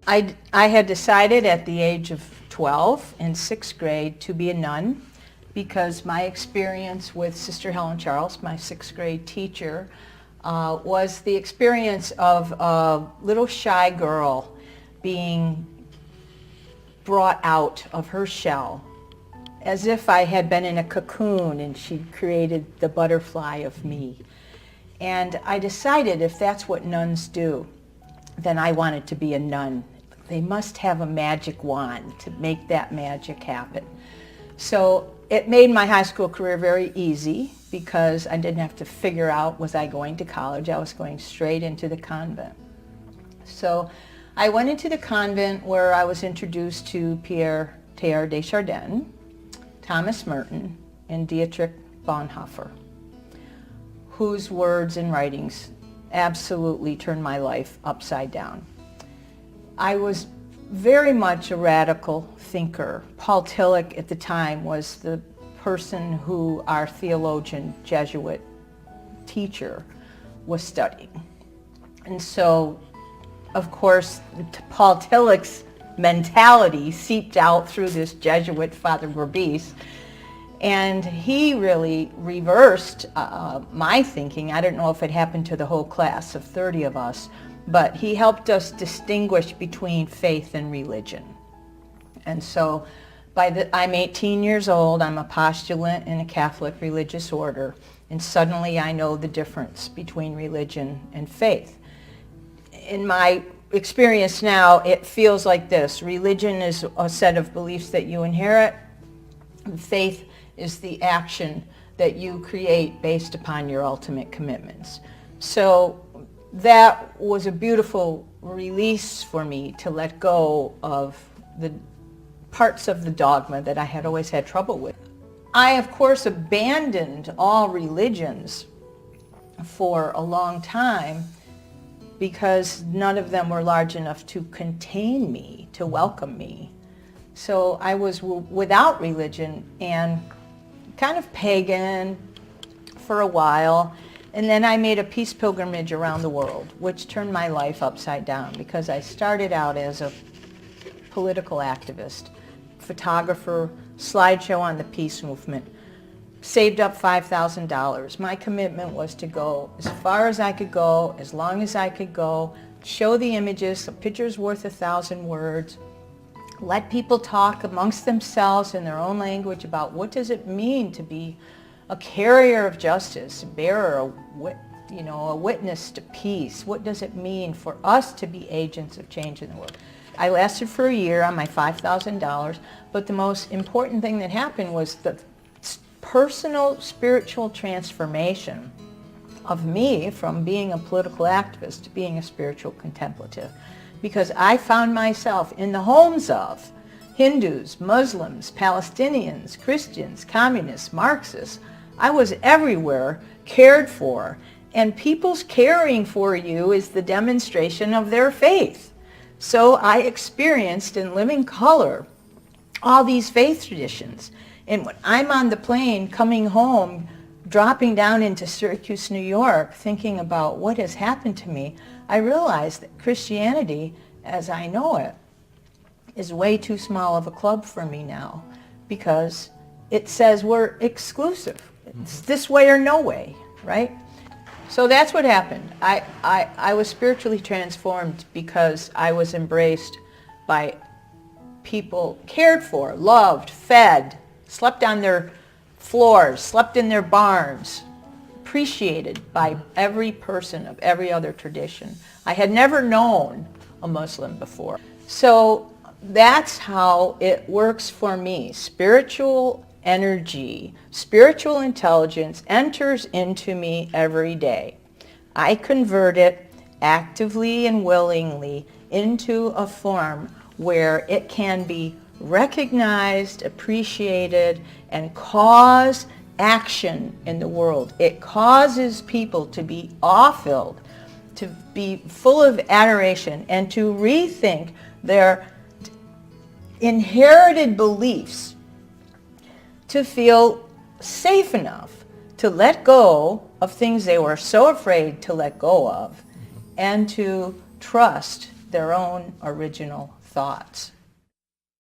I had decided at the age of 12 in 6th grade to be a nun because my experience with Sister Helen Charles, my 6th grade teacher, was the experience of a little shy girl being brought out of her shell as if I had been in a cocoon and she'd created the butterfly of me. And I decided if that's what nuns do, then I wanted to be a nun. They must have a magic wand to make that magic happen. So it made my high school career very easy because I didn't have to figure out, was I going to college? I was going straight into the convent. So I went into the convent where I was introduced to Pierre Teilhard de Chardin, Thomas Merton, and Dietrich Bonhoeffer, whose words and writings absolutely turned my life upside down. I was very much a radical thinker. Paul Tillich at the time was the person who our theologian Jesuit teacher was studying. And so, of course, Paul Tillich's mentality seeped out through this Jesuit, Father Berbice, and he really reversed my thinking. I don't know if it happened to the whole class of 30 of us, but he helped us distinguish between faith and religion. And so I'm 18 years old, I'm a postulant in a Catholic religious order, and suddenly I know the difference between religion and faith. In my experience now, it feels like this. Religion is a set of beliefs that you inherit. Faith is the action that you create based upon your ultimate commitments. So that was a beautiful release for me to let go of the parts of the dogma that I had always had trouble with. I, of course, abandoned all religions for a long time because none of them were large enough to contain me, to welcome me. So I was without religion and kind of pagan for a while. And then I made a peace pilgrimage around the world, which turned my life upside down because I started out as a political activist, photographer, slideshow on the peace movement, saved up $5,000. My commitment was to go as far as I could go, as long as I could go, show the images, a picture's worth 1,000 words, let people talk amongst themselves in their own language about what does it mean to be a carrier of justice, a bearer, a witness to peace. What does it mean for us to be agents of change in the world? I lasted for a year on my $5,000, but the most important thing that happened was the personal spiritual transformation of me from being a political activist to being a spiritual contemplative, because I found myself in the homes of Hindus, Muslims, Palestinians, Christians, communists, Marxists. I was everywhere, cared for, and people's caring for you is the demonstration of their faith. So I experienced in living color all these faith traditions. And when I'm on the plane coming home, dropping down into Syracuse, New York, thinking about what has happened to me, I realized that Christianity, as I know it, is way too small of a club for me now because it says we're exclusive. It's this way or no way, right? So that's what happened. I was spiritually transformed because I was embraced by people, cared for, loved, fed, slept on their floors, slept in their barns, appreciated by every person of every other tradition. I had never known a Muslim before. So that's how it works for me. Spiritual energy, spiritual intelligence enters into me every day. I convert it actively and willingly into a form where it can be recognized, appreciated, and cause action in the world. It causes people to be awe-filled, to be full of adoration, and to rethink their inherited beliefs, to feel safe enough to let go of things they were so afraid to let go of, and to trust their own original thoughts.